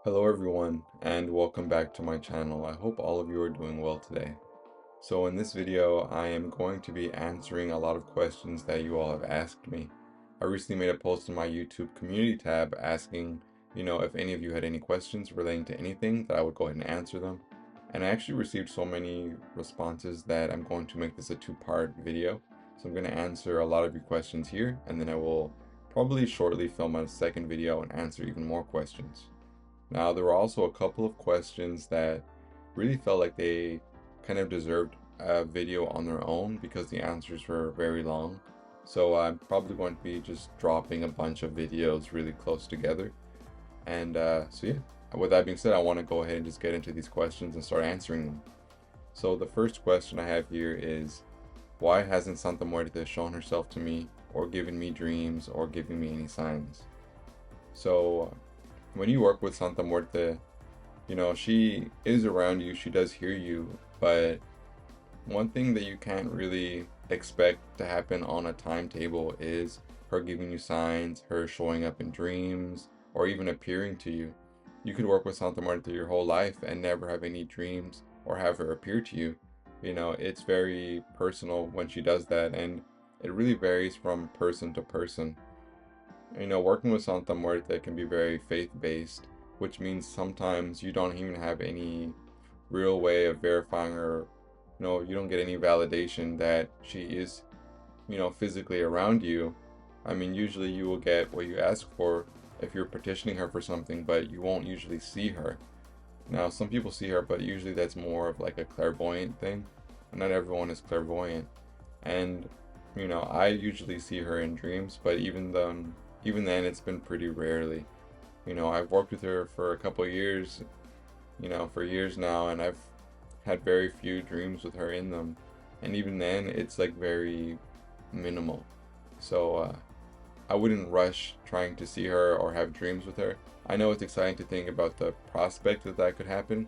Hello everyone and welcome back to my channel. I hope all of you are doing well today. So in this video, I am going to be answering a lot of questions that you all have asked me. I recently made a post in my YouTube community tab asking, if any of you had any questions relating to anything that I would go ahead and answer them. And I actually received so many responses that I'm going to make this a two-part video. So I'm going to answer a lot of your questions here, and then I will probably shortly film a second video and answer even more questions. Now, there were also a couple of questions that really felt like they kind of deserved a video on their own because the answers were very long. So I'm probably going to be just dropping a bunch of videos really close together. And so yeah, with that being said, I want to go ahead and just get into these questions and start answering them. So the first question I have here is, why hasn't Santa Muerte shown herself to me or given me dreams or giving me any signs? So when you work with Santa Muerte, she is around you, she does hear you, but one thing that you can't really expect to happen on a timetable is her giving you signs, her showing up in dreams, or even appearing to you. You could work with Santa Marta your whole life and never have any dreams or have her appear to you. It's very personal when she does that, and it really varies from person to person. Working with Santa Muerte can be very faith-based, which means sometimes you don't even have any real way of verifying or, you don't get any validation that she is, physically around you. I mean, usually you will get what you ask for if you're petitioning her for something, but you won't usually see her. Now, some people see her, but usually that's more of like a clairvoyant thing. Not everyone is clairvoyant. And, I usually see her in dreams, but even then it's been pretty rarely. I've worked with her for a couple of years, for years now, and I've had very few dreams with her in them. And even then, it's like very minimal. So I wouldn't rush trying to see her or have dreams with her. I know it's exciting to think about the prospect that that could happen,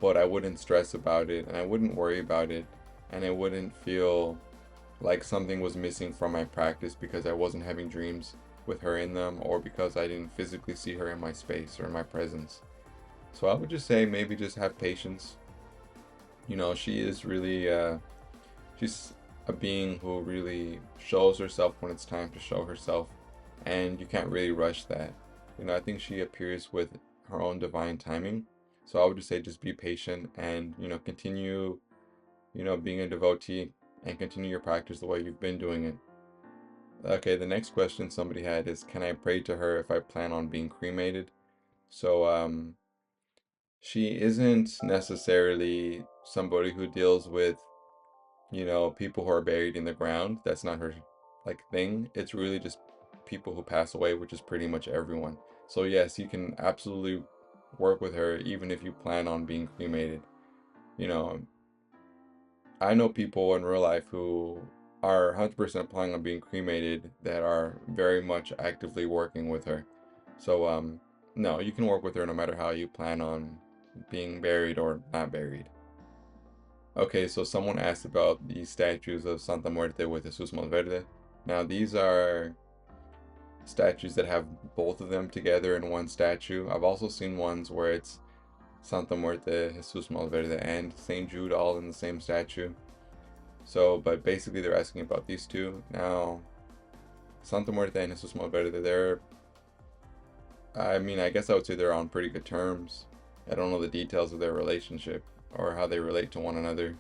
but I wouldn't stress about it and I wouldn't worry about it, and I wouldn't feel like something was missing from my practice because I wasn't having dreams with her in them or because I didn't physically see her in my space or in my presence. So I would just say maybe just have patience. She is really, she's a being who really shows herself when it's time to show herself, and you can't really rush that. I think she appears with her own divine timing. So I would just say just be patient and, continue, being a devotee and continue your practice the way you've been doing it. Okay, the next question somebody had is, can I pray to her if I plan on being cremated? So she isn't necessarily somebody who deals with, people who are buried in the ground. That's not her like thing. It's really just people who pass away, which is pretty much everyone. So yes, you can absolutely work with her even if you plan on being cremated. You know, I know people in real life who are 100% planning on being cremated that are very much actively working with her. So no, you can work with her no matter how you plan on being buried or not buried. Okay, so someone asked about the statues of Santa Muerte with Jesus Malverde. Now, these are statues that have both of them together in one statue. I've also seen ones where it's Santa Muerte, Jesus Malverde, and St. Jude all in the same statue. So, but basically they're asking about these two. Now, Santa Muerte and Jesus Malverde, I guess I would say they're on pretty good terms. I don't know the details of their relationship or how they relate to one another.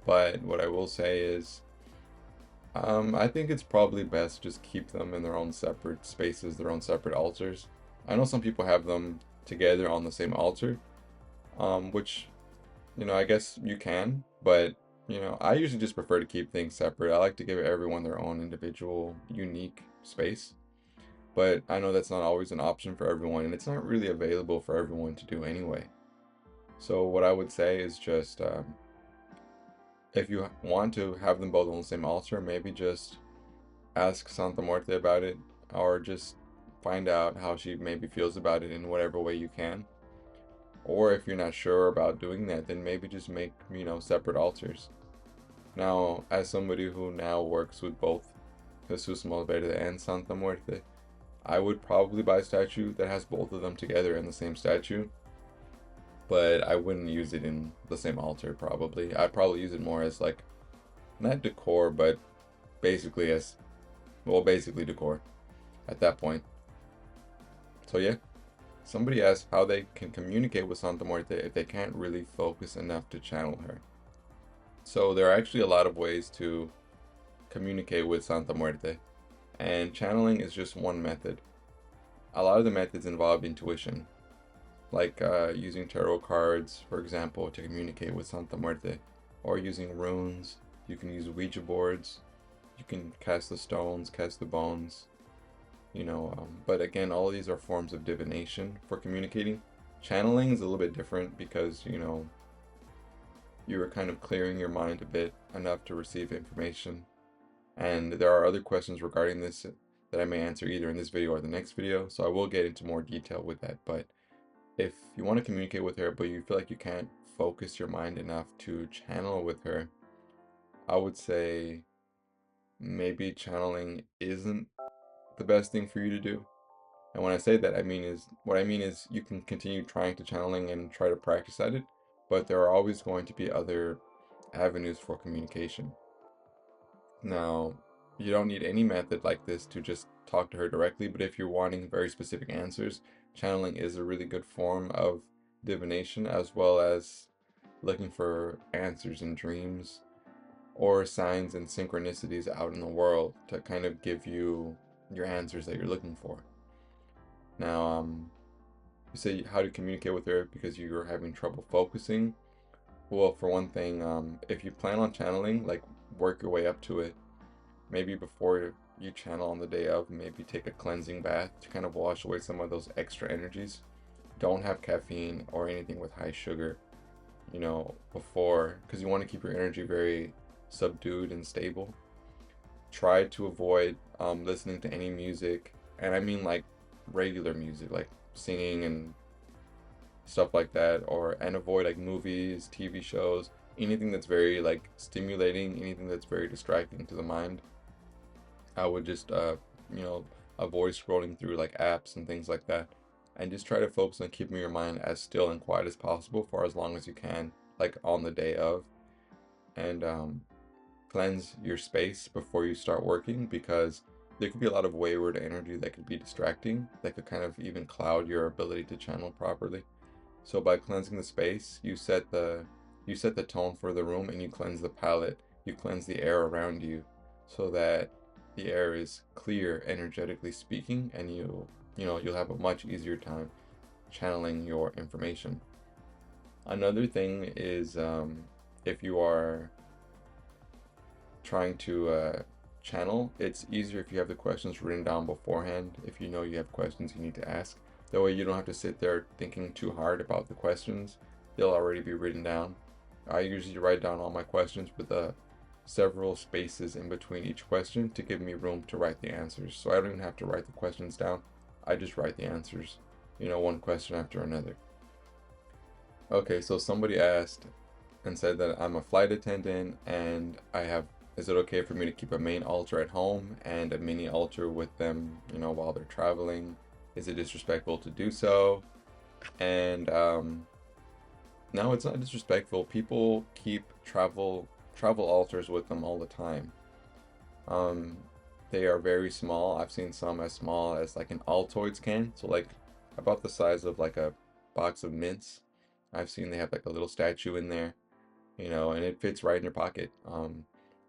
But what I will say is, I think it's probably best just keep them in their own separate spaces, their own separate altars. I know some people have them together on the same altar, which, I guess you can, but, I usually just prefer to keep things separate. I like to give everyone their own individual, unique space. But I know that's not always an option for everyone, and it's not really available for everyone to do anyway. So what I would say is just, if you want to have them both on the same altar, maybe just ask Santa Muerte about it, or just find out how she maybe feels about it in whatever way you can. Or if you're not sure about doing that, then maybe just make, separate altars. Now, as somebody who now works with both Jesus Malverde and Santa Muerte, I would probably buy a statue that has both of them together in the same statue, but I wouldn't use it in the same altar probably. I'd probably use it more as like, not decor, but basically as, well, basically decor at that point. So yeah, somebody asked how they can communicate with Santa Muerte if they can't really focus enough to channel her. So there are actually a lot of ways to communicate with Santa Muerte, and channeling is just one method. A lot of the methods involve intuition, like using tarot cards, for example, to communicate with Santa Muerte, or using runes. You can use Ouija boards, you can cast the stones, cast the bones, but again, all of these are forms of divination for communicating. Channeling is a little bit different because, you are kind of clearing your mind a bit enough to receive information. And there are other questions regarding this that I may answer either in this video or the next video, so I will get into more detail with that. But if you want to communicate with her, but you feel like you can't focus your mind enough to channel with her, I would say maybe channeling isn't the best thing for you to do. And when I say that, what I mean is you can continue trying to channeling and try to practice at it, but there are always going to be other avenues for communication. Now, you don't need any method like this to just talk to her directly, but if you're wanting very specific answers, channeling is a really good form of divination, as well as looking for answers in dreams or signs and synchronicities out in the world to kind of give you your answers that you're looking for. Now, you say how to communicate with her because you're having trouble focusing. Well, for one thing, if you plan on channeling, like work your way up to it. Maybe before you channel on the day of, maybe take a cleansing bath to kind of wash away some of those extra energies. Don't have caffeine or anything with high sugar, before, because you want to keep your energy very subdued and stable. Try to avoid listening to any music, and I mean like regular music, like singing and stuff like that, and avoid like movies, TV shows, anything that's very like stimulating, anything that's very distracting to the mind. I would just avoid scrolling through like apps and things like that, and just try to focus on keeping your mind as still and quiet as possible for as long as you can, like on the day of. And cleanse your space before you start working, because there could be a lot of wayward energy that could be distracting, that could kind of even cloud your ability to channel properly. So by cleansing the space, you set the tone for the room, and you cleanse the palette, you cleanse the air around you, so that the air is clear, energetically speaking, and you'll have a much easier time channeling your information. Another thing is, if you are trying to channel, it's easier if you have the questions written down beforehand. If you know you have questions you need to ask, that way you don't have to sit there thinking too hard about the questions. They'll already be written down. I usually write down all my questions with several spaces in between each question to give me room to write the answers. So I don't even have to write the questions down. I just write the answers, one question after another. Okay, so somebody asked and said that I'm a flight attendant, and is it okay for me to keep a main altar at home and a mini altar with them, while they're traveling? Is it disrespectful to do so? And no, it's not disrespectful. People keep travel altars with them all the time. They are very small. I've seen some as small as like an Altoids can, so like about the size of like a box of mints. I've seen they have like a little statue in there, and it fits right in your pocket.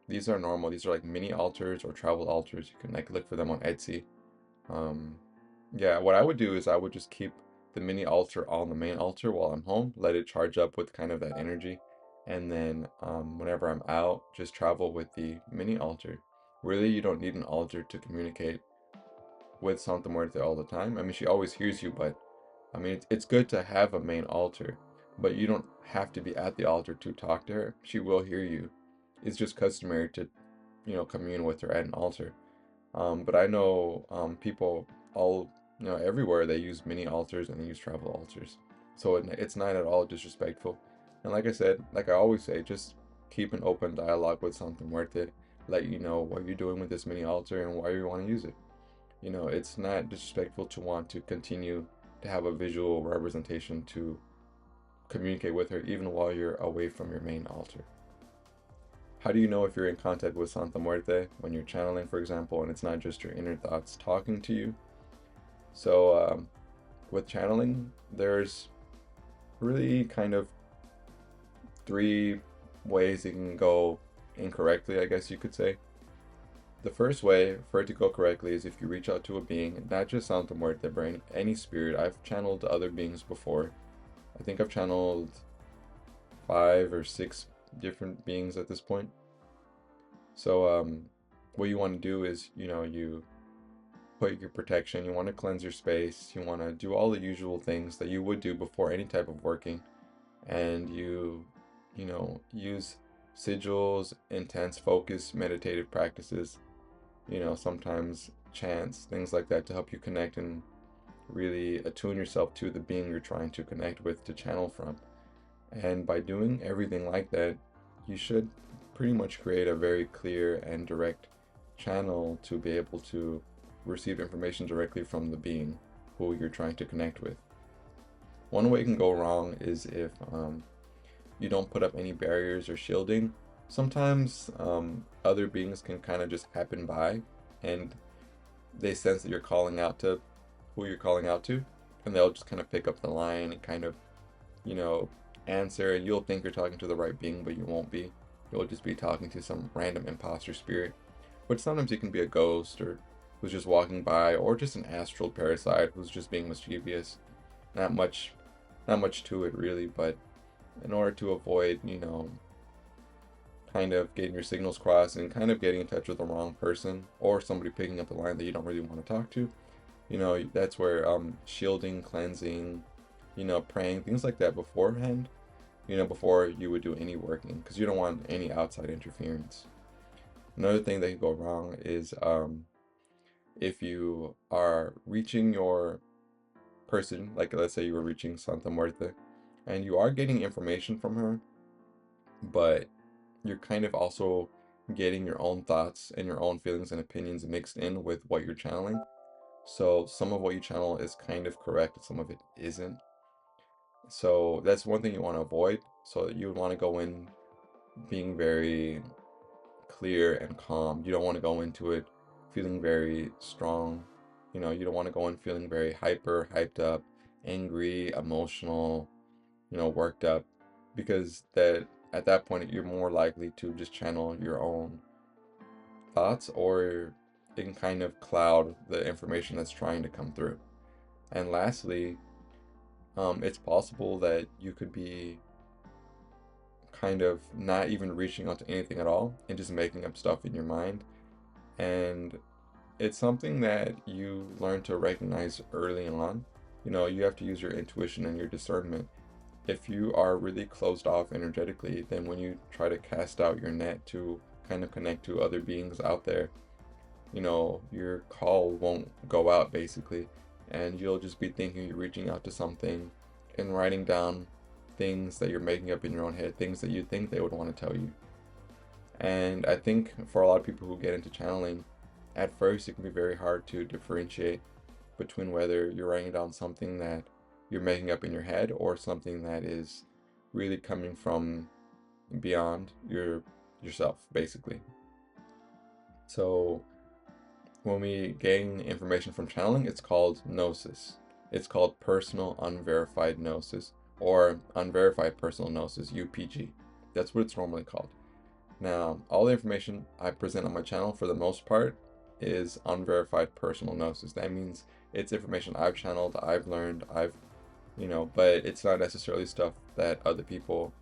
These are normal. These are like mini altars or travel altars. You can like look for them on Etsy. Yeah, what I would do is I would just keep the mini altar on the main altar while I'm home, let it charge up with kind of that energy, and then whenever I'm out, just travel with the mini altar. Really, you don't need an altar to communicate with Santa Muerte all the time. I mean, she always hears you, but I mean, it's good to have a main altar, but you don't have to be at the altar to talk to her. She will hear you. It's just customary to, commune with her at an altar. But I know people all, everywhere, they use mini altars and they use travel altars. So it's not at all disrespectful. And like I said, like I always say, just keep an open dialogue with Santa Muerte. Let you know what you're doing with this mini altar and why you want to use it. You know, it's not disrespectful to want to continue to have a visual representation to communicate with her even while you're away from your main altar. How do you know if you're in contact with Santa Muerte when you're channeling, for example, and it's not just your inner thoughts talking to you? So, with channeling, there's really kind of three ways it can go incorrectly, I guess you could say. The first way for it to go correctly is if you reach out to a being, not just Santa Muerte, but any spirit. I've channeled other beings before. I think I've channeled 5 or 6 different beings at this point. So, what you want to do is, you put your protection, you want to cleanse your space, you want to do all the usual things that you would do before any type of working, and use sigils, intense focus, meditative practices, sometimes chants, things like that to help you connect and really attune yourself to the being you're trying to connect with to channel from. And by doing everything like that, you should pretty much create a very clear and direct channel to be able to receive information directly from the being who you're trying to connect with. One way it can go wrong is if you don't put up any barriers or shielding. Sometimes other beings can kind of just happen by and they sense that you're calling out to who you're calling out to, and they'll just kind of pick up the line and kind of, answer, and you'll think you're talking to the right being, but you won't be. You'll just be talking to some random imposter spirit, which sometimes it can be a ghost or who's just walking by, or just an astral parasite who's just being mischievous. Not much to it really, but in order to avoid, kind of getting your signals crossed and kind of getting in touch with the wrong person or somebody picking up the line that you don't really want to talk to, that's where shielding, cleansing, praying, things like that beforehand, before you would do any working, because you don't want any outside interference. Another thing that can go wrong is if you are reaching your person, like let's say you were reaching Santa Muerte, and you are getting information from her, but you're kind of also getting your own thoughts and your own feelings and opinions mixed in with what you're channeling. So some of what you channel is kind of correct, and some of it isn't. So that's one thing you want to avoid. So you would want to go in being very clear and calm. You don't want to go into it feeling very strong. You don't want to go in feeling very hyped up, angry, emotional, worked up, because that at that point you're more likely to just channel your own thoughts, or it can kind of cloud the information that's trying to come through. And lastly, it's possible that you could be kind of not even reaching out to anything at all and just making up stuff in your mind. And it's something that you learn to recognize early on. You have to use your intuition and your discernment. If you are really closed off energetically, then when you try to cast out your net to kind of connect to other beings out there, your call won't go out basically, and you'll just be thinking you're reaching out to something and writing down things that you're making up in your own head, things that you think they would want to tell you. And I think for a lot of people who get into channeling, at first it can be very hard to differentiate between whether you're writing down something that you're making up in your head or something that is really coming from beyond yourself basically. So when we gain information from channeling, it's called gnosis. It's called personal unverified gnosis, or unverified personal gnosis, UPG. That's what it's normally called. Now, all the information I present on my channel for the most part is unverified personal gnosis. That means it's information I've channeled, I've learned, but it's not necessarily stuff that other people,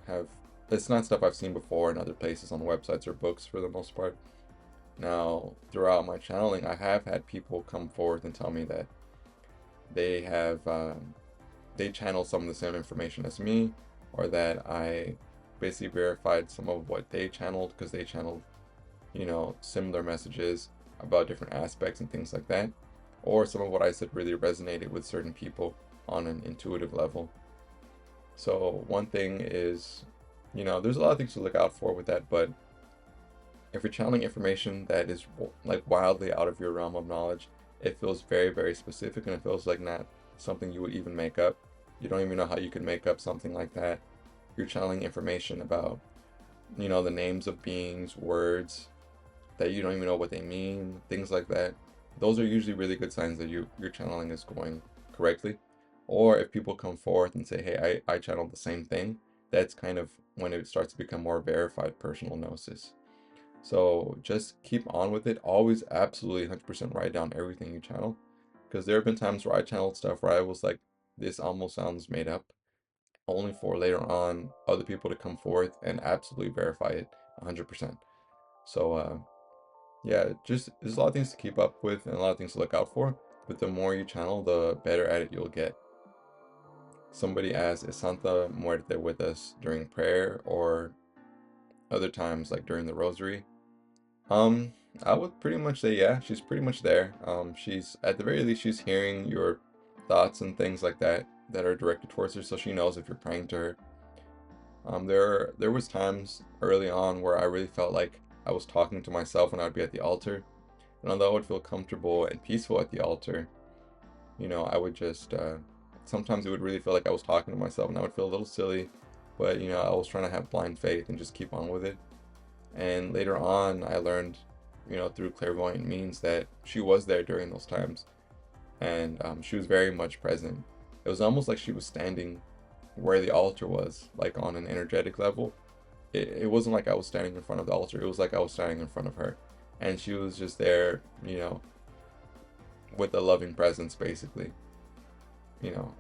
have. It's not stuff I've seen before in other places on websites or books for the most part. Now, throughout my channeling, I have had people come forward and tell me that they have they channeled some of the same information as me, or that I basically verified some of what they channeled because they channeled, similar messages about different aspects and things like that, or some of what I said really resonated with certain people on an intuitive level. So one thing is, there's a lot of things to look out for with that, but If you're channeling information that is like wildly out of your realm of knowledge, it feels very, very specific, and it feels like not something you would even make up. You don't even know how you could make up something like that. You're channeling information about, the names of beings, words that you don't even know what they mean, things like that. Those are usually really good signs that your channeling is going correctly. Or if people come forth and say, hey, I channeled the same thing, that's kind of when it starts to become more verified personal gnosis. So just keep on with it. Always absolutely 100% write down everything you channel. Because there have been times where I channeled stuff where I was like, this almost sounds made up, only for later on other people to come forth and absolutely verify it 100%. So, yeah, just there's a lot of things to keep up with and a lot of things to look out for. But the more you channel, the better at it you'll get. Somebody asked, is Santa Muerte with us during prayer or other times like during the rosary? Um, I would pretty much say yeah, she's pretty much there. She's at the very least she's hearing your thoughts and things like that that are directed towards her, so she knows if you're praying to her. There was times early on where I really felt like I was talking to myself when I'd be at the altar, and although I would feel comfortable and peaceful at the altar, I would just sometimes it would really feel like I was talking to myself, and I would feel a little silly, but I was trying to have blind faith and just keep on with it. And later on, I learned, through clairvoyant means that she was there during those times, and she was very much present. It was almost like she was standing where the altar was, like on an energetic level. It wasn't like I was standing in front of the altar. It was like I was standing in front of her, and she was just there, with a loving presence, basically.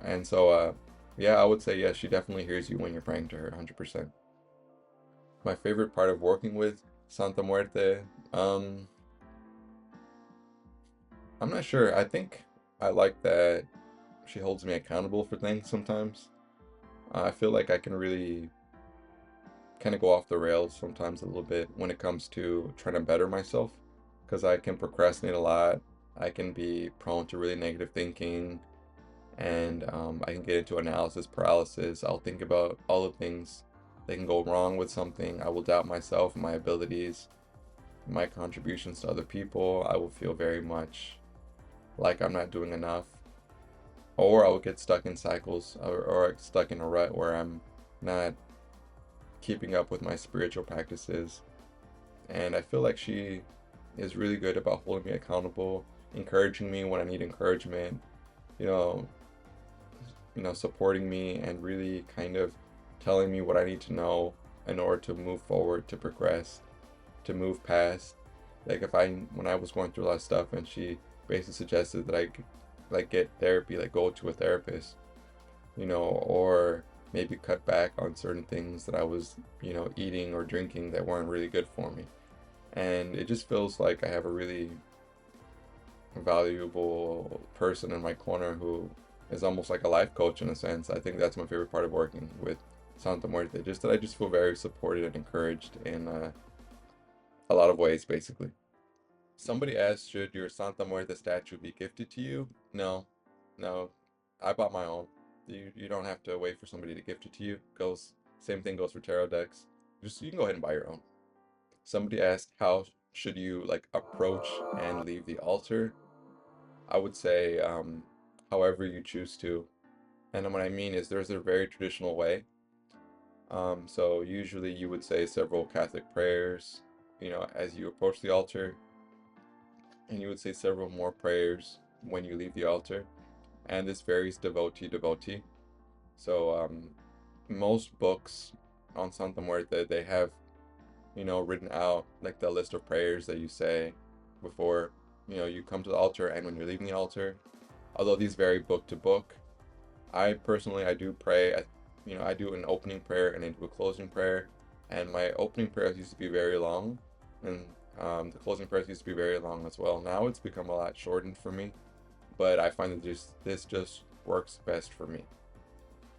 And so, yeah, I would say yes, she definitely hears you when you're praying to her, 100%. My favorite part of working with Santa Muerte, um, I'm not sure. I think I like that she holds me accountable for things sometimes. I feel like I can really kind of go off the rails sometimes a little bit when it comes to trying to better myself because I can procrastinate a lot. I can be prone to really negative thinking, and I can get into analysis paralysis. I'll think about all the things that can go wrong with something. I will doubt myself and my abilities, my contributions to other people. I will feel very much like I'm not doing enough, or I will get stuck in cycles or stuck in a rut where I'm not keeping up with my spiritual practices. And I feel like she is really good about holding me accountable, encouraging me when I need encouragement, you know, supporting me and really kind of telling me what I need to know in order to move forward, to progress, to move past. Like when I was going through a lot of stuff and she basically suggested that I could like get therapy, like go to a therapist, or maybe cut back on certain things that I was, eating or drinking that weren't really good for me. And it just feels like I have a really valuable person in my corner who is almost like a life coach in a sense. I think that's my favorite part of working with Santa Muerte, just that I just feel very supported and encouraged in a lot of ways, basically. Somebody asked, should your Santa Muerte statue be gifted to you? No, no, I bought my own. You don't have to wait for somebody to gift it to you. Same thing goes for tarot decks. Just you can go ahead and buy your own. Somebody asked, how should you like approach and leave the altar? I would say, however you choose to. And what I mean is there's a very traditional way. So usually you would say several Catholic prayers, as you approach the altar, and you would say several more prayers when you leave the altar. And this varies devotee to devotee. So most books on Santa Muerte, they have, written out like the list of prayers that you say before, you come to the altar and when you're leaving the altar. Although these vary book to book, I personally, I do pray, I do an opening prayer and I do a closing prayer. And my opening prayers used to be very long, and the closing prayers used to be very long as well. Now it's become a lot shortened for me, but I find that this just works best for me.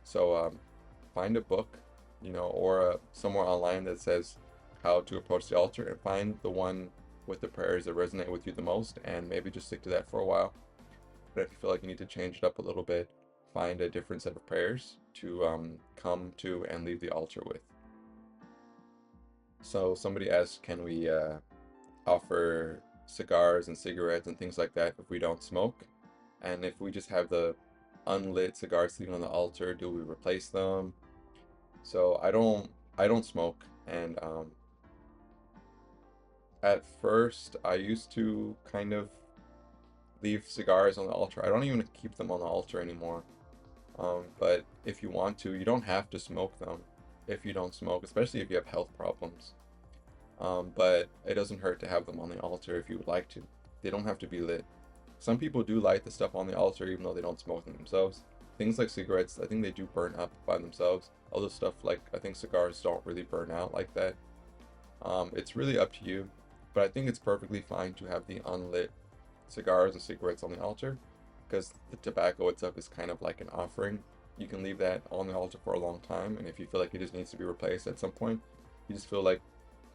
So find a book, or somewhere online that says how to approach the altar, and find the one with the prayers that resonate with you the most, and maybe just stick to that for a while. But if you feel like you need to change it up a little bit, find a different set of prayers to come to and leave the altar with. So somebody asked, can we offer cigars and cigarettes and things like that if we don't smoke? And if we just have the unlit cigars sitting on the altar, do we replace them? So I don't smoke, and at first I used to kind of leave cigars on the altar. I don't even keep them on the altar anymore. But if you want to, you don't have to smoke them if you don't smoke, especially if you have health problems. But it doesn't hurt to have them on the altar if you would like to. They don't have to be lit. Some people do light the stuff on the altar even though they don't smoke them themselves. Things like cigarettes, I think they do burn up by themselves. Other stuff like I think cigars don't really burn out like that. It's really up to you, but I think it's perfectly fine to have the unlit cigars and cigarettes on the altar because the tobacco itself is kind of like an offering. You can leave that on the altar for a long time, and if you feel like it just needs to be replaced at some point, you just feel like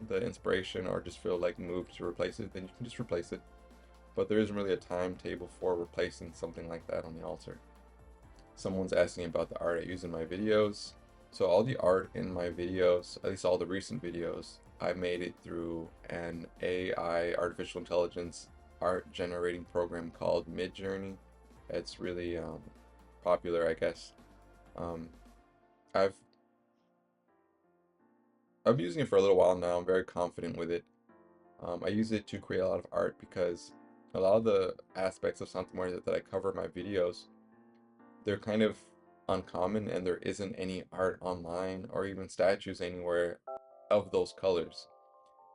the inspiration or just feel like moved to replace it, then you can just replace it. But there isn't really a timetable for replacing something like that on the altar. Someone's asking about the art I use in my videos. So all the art in my videos, at least all the recent videos, I made it through an AI artificial intelligence art generating program called Midjourney. It's really popular, I guess. Um, I've I've been using it for a little while now. I'm very confident with it. I use it to create a lot of art because a lot of the aspects of Santa Muerte that I cover in my videos, they're kind of uncommon and there isn't any art online or even statues anywhere of those colors.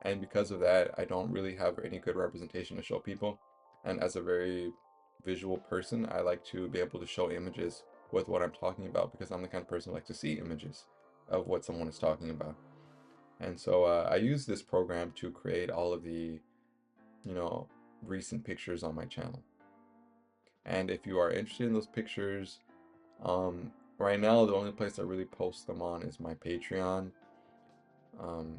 And because of that, I don't really have any good representation to show people. And as a very visual person, I like to be able to show images with what I'm talking about because I'm the kind of person who likes to see images of what someone is talking about. And so I use this program to create all of the, you know, recent pictures on my channel. And if you are interested in those pictures, right now the only place I really post them on is my Patreon. Um,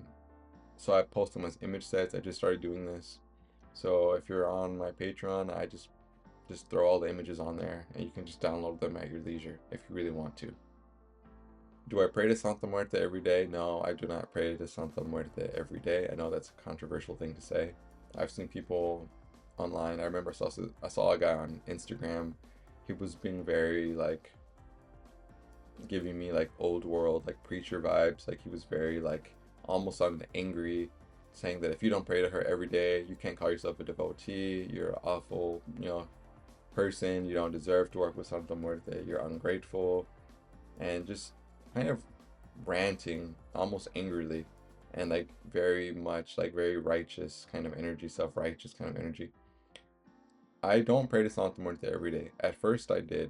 so I post them as image sets. I just started doing this. So if you're on my Patreon, I just throw all the images on there and you can just download them at your leisure if you really want to. Do I pray to Santa Muerte every day? No, I do not pray to Santa Muerte every day. I know that's a controversial thing to say. I've seen people online. I remember I saw a guy on Instagram. He was being very like giving me like old world like preacher vibes. Like he was very like almost sounded angry, saying that if you don't pray to her every day, you can't call yourself a devotee. You're an awful, person. You don't deserve to work with Santa Muerte. You're ungrateful, and just kind of ranting almost angrily and like very much like very righteous kind of energy, self-righteous kind of energy. I don't pray to Santa Muerte every day. At first I did,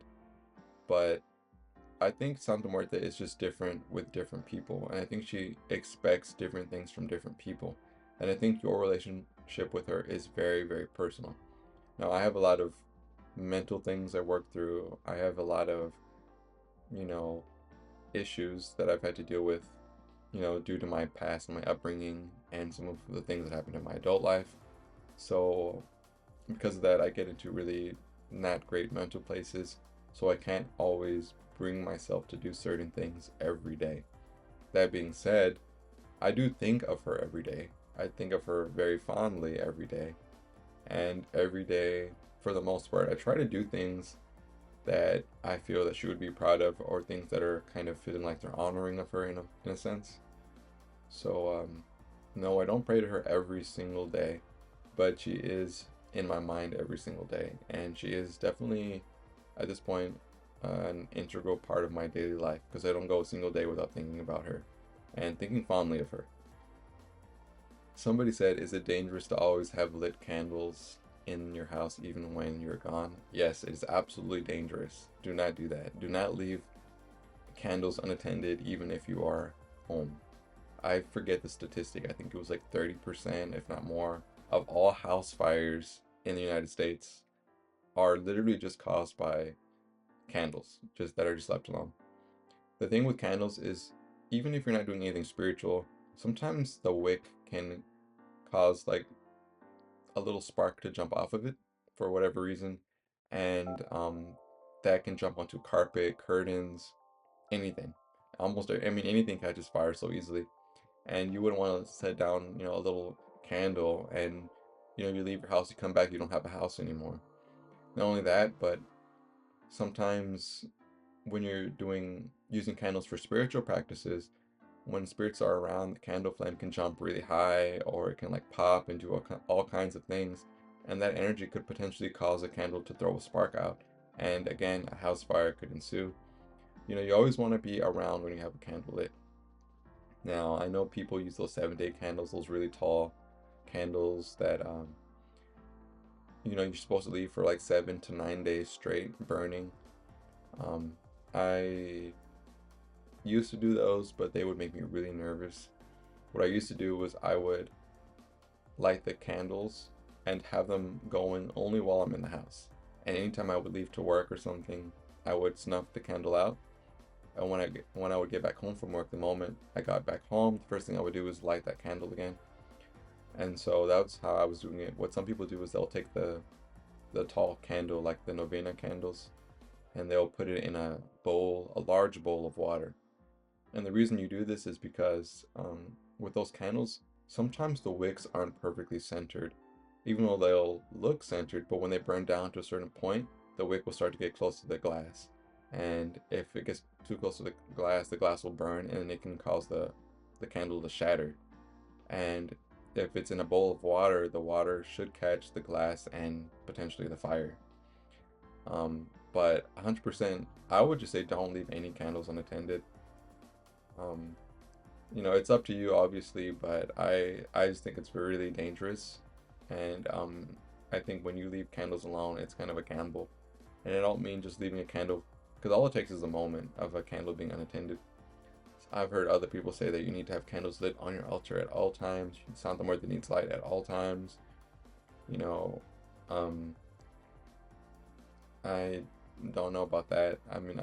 but I think Santa Muerte is just different with different people, and I think she expects different things from different people. And I think your relationship with her is very, very personal. Now, I have a lot of mental things I work through. I have a lot of, you know, issues that I've had to deal with, due to my past and my upbringing and some of the things that happened in my adult life. So, because of that, I get into really not great mental places. So, I can't always bring myself to do certain things every day. That being said, I do think of her every day. I think of her very fondly every day. And every day, for the most part, I try to do things that I feel that she would be proud of, or things that are kind of feeling like they're honoring of her in a sense. So, no, I don't pray to her every single day, but she is in my mind every single day. And she is definitely, at this point, an integral part of my daily life because I don't go a single day without thinking about her and thinking fondly of her. Somebody said, is it dangerous to always have lit candles in your house even when you're gone? Yes, it is absolutely dangerous. Do not do that. Do not leave candles unattended even if you are home. I forget the statistic. I think it was like 30%, if not more, of all house fires in the United States are literally just caused by candles, just that are just left alone. The thing with candles is, even if you're not doing anything spiritual, sometimes the wick can cause like a little spark to jump off of it for whatever reason, and that can jump onto carpet, curtains, anything. Almost, I mean, anything catches fire so easily. and you wouldn't want to set down, a little candle, and you leave your house, you come back, you don't have a house anymore. Not only that, but sometimes when you're using candles for spiritual practices, when spirits are around, the candle flame can jump really high, or it can like pop and do all kinds of things, and that energy could potentially cause a candle to throw a spark out, and again, a house fire could ensue. You always want to be around when you have a candle lit. Now, I know people use those 7-day candles, those really tall candles that you're supposed to leave for like 7 to 9 days straight burning. I used to do those, but they would make me really nervous. What I used to do was I would light the candles and have them going only while I'm in the house. And anytime I would leave to work or something, I would snuff the candle out. And when I would get back home from work, the moment I got back home, the first thing I would do is light that candle again. And so that's how I was doing it. What some people do is they'll take the tall candle, like the novena candles, and they'll put it in a bowl, a large bowl of water. And the reason you do this is because with those candles, sometimes the wicks aren't perfectly centered, even though they'll look centered, but when they burn down to a certain point, the wick will start to get close to the glass. And if it gets too close to the glass will burn, and it can cause the candle to shatter. And if it's in a bowl of water, the water should catch the glass and potentially the fire. But 100%, I would just say don't leave any candles unattended. It's up to you, obviously, but I just think it's really dangerous. And I think when you leave candles alone, it's kind of a gamble. And I don't mean just leaving a candle, because all it takes is a moment of a candle being unattended. I've heard other people say that you need to have candles lit on your altar at all times. Santa Muerte needs light at all times. You know, I don't know about that. I mean,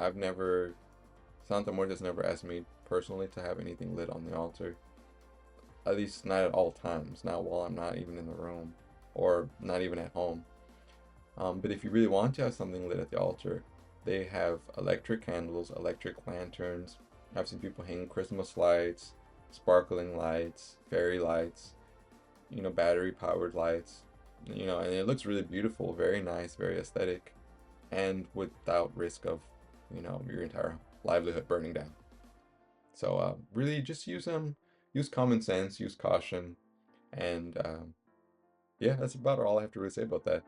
Santa Muerte's never asked me personally to have anything lit on the altar. At least not at all times. Not while I'm not even in the room, or not even at home. But if you really want to have something lit at the altar, they have electric candles, electric lanterns. I've seen people hang Christmas lights, sparkling lights, fairy lights, battery powered lights, and it looks really beautiful, very nice, very aesthetic, and without risk of, your entire livelihood burning down. So really just use common sense, use caution, and yeah, that's about all I have to really say about that.